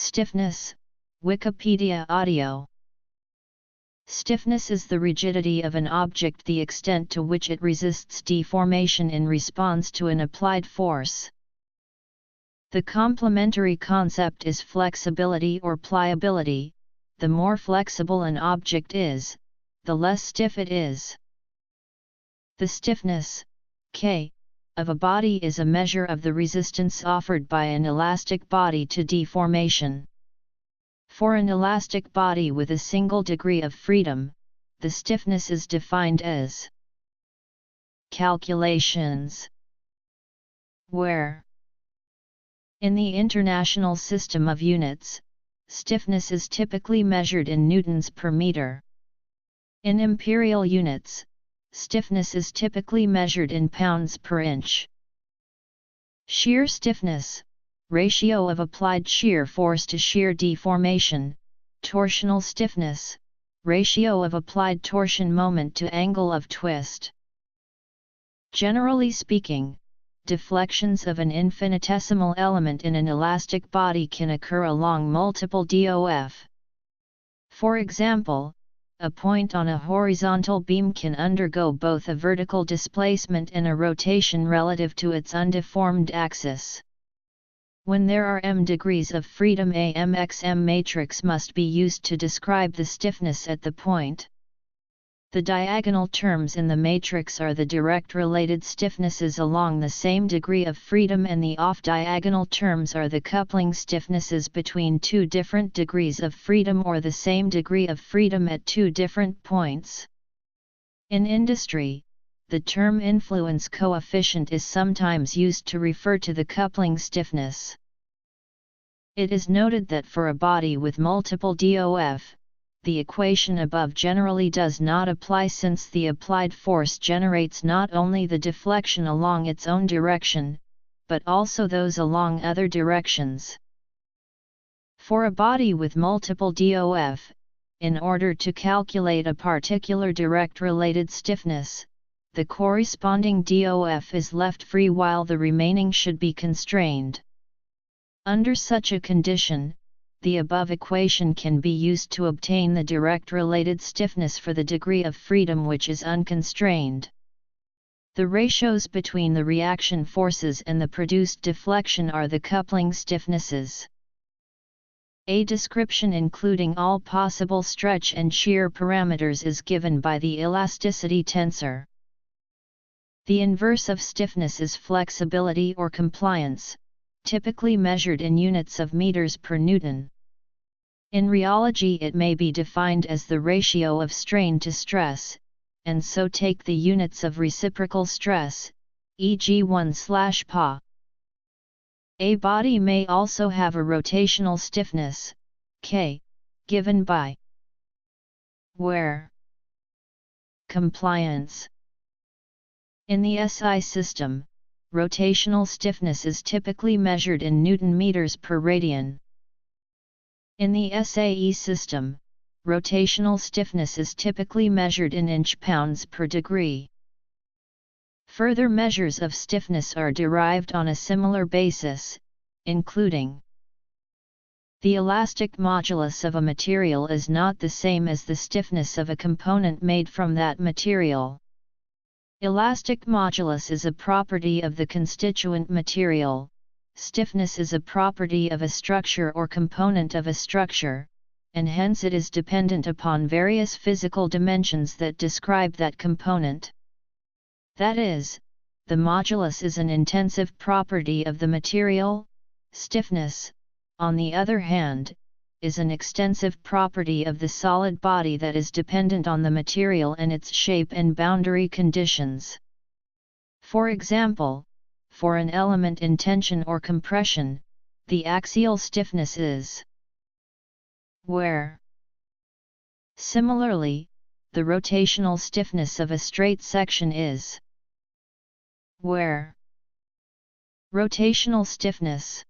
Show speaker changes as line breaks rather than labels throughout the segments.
Stiffness, Wikipedia audio. Stiffness is the rigidity of an object, the extent to which it resists deformation in response to an applied force. The complementary concept is flexibility or pliability. The more flexible an object is, the less stiff it is. The stiffness, K, of a body is a measure of the resistance offered by an elastic body to deformation. For an elastic body with a single degree of freedom, the stiffness is defined as calculations. Where in the International System of Units, stiffness is typically measured in newtons per meter. In imperial units, stiffness is typically measured in pounds per inch. Shear stiffness, ratio of applied shear force to shear deformation. Torsional stiffness, ratio of applied torsion moment to angle of twist. Generally speaking, deflections of an infinitesimal element in an elastic body can occur along multiple DOF. For example, a point on a horizontal beam can undergo both a vertical displacement and a rotation relative to its undeformed axis. When there are m degrees of freedom, a mxm matrix must be used to describe the stiffness at the point. The diagonal terms in the matrix are the direct related stiffnesses along the same degree of freedom, and the off-diagonal terms are the coupling stiffnesses between two different degrees of freedom or the same degree of freedom at two different points. In industry, the term influence coefficient is sometimes used to refer to the coupling stiffness. It is noted that for a body with multiple DOF, the equation above generally does not apply, since the applied force generates not only the deflection along its own direction, but also those along other directions. For a body with multiple DOF, in order to calculate a particular direct related stiffness, the corresponding DOF is left free while the remaining should be constrained. Under such a condition, the above equation can be used to obtain the direct related stiffness for the degree of freedom which is unconstrained. The ratios between the reaction forces and the produced deflection are the coupling stiffnesses. A description including all possible stretch and shear parameters is given by the elasticity tensor. The inverse of stiffness is flexibility or compliance, typically measured in units of meters per newton. In rheology, it may be defined as the ratio of strain to stress, and so take the units of reciprocal stress, e.g. 1/Pa. A body may also have a rotational stiffness, K, given by where compliance. In the SI system, rotational stiffness is typically measured in Newton meters per radian. In the SAE system, rotational stiffness is typically measured in inch-pounds per degree. Further measures of stiffness are derived on a similar basis, including the elastic modulus of a material is not the same as the stiffness of a component made from that material. Elastic modulus is a property of the constituent material. Stiffness is a property of a structure or component of a structure, and hence it is dependent upon various physical dimensions that describe that component. That is, the modulus is an intensive property of the material. Stiffness, on the other hand, is an extensive property of the solid body that is dependent on the material and its shape and boundary conditions. For example, for an element in tension or compression, the axial stiffness is where. Similarly, the rotational stiffness of a straight section is where. Rotational stiffness.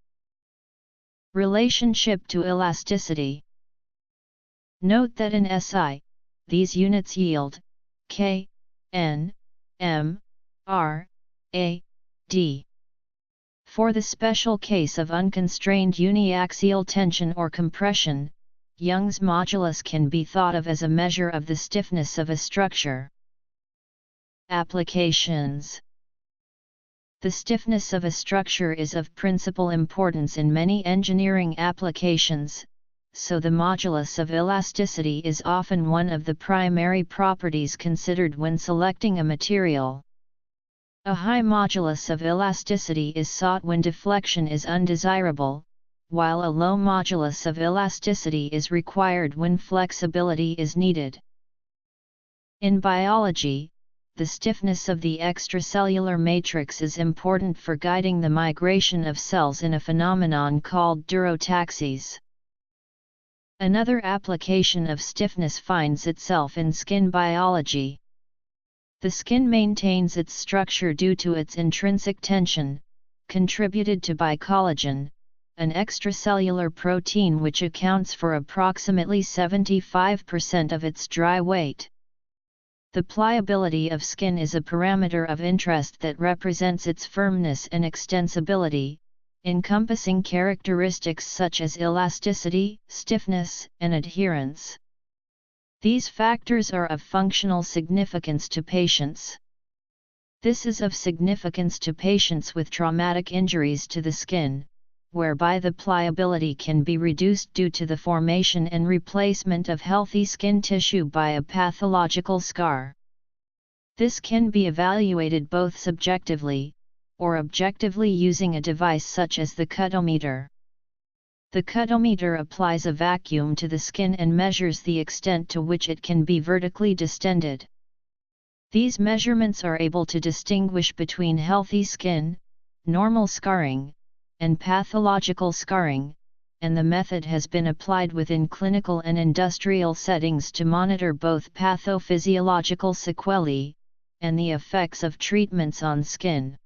Relationship to elasticity. Note that in SI, these units yield K, N, M, R, A, D. For the special case of unconstrained uniaxial tension or compression, Young's modulus can be thought of as a measure of the stiffness of a structure. Applications. The stiffness of a structure is of principal importance in many engineering applications, so the modulus of elasticity is often one of the primary properties considered when selecting a material. A high modulus of elasticity is sought when deflection is undesirable, while a low modulus of elasticity is required when flexibility is needed. In biology, the stiffness of the extracellular matrix is important for guiding the migration of cells in a phenomenon called durotaxis. Another application of stiffness finds itself in skin biology. The skin maintains its structure due to its intrinsic tension, contributed to by collagen, an extracellular protein which accounts for approximately 75% of its dry weight. The pliability of skin is a parameter of interest that represents its firmness and extensibility, encompassing characteristics such as elasticity, stiffness, and adherence. These factors are of functional significance to patients. This is of significance to patients with traumatic injuries to the skin, whereby the pliability can be reduced due to the formation and replacement of healthy skin tissue by a pathological scar. This can be evaluated both subjectively, or objectively using a device such as the cutometer. The cutometer applies a vacuum to the skin and measures the extent to which it can be vertically distended. These measurements are able to distinguish between healthy skin, normal scarring, and pathological scarring, and the method has been applied within clinical and industrial settings to monitor both pathophysiological sequelae, and the effects of treatments on skin.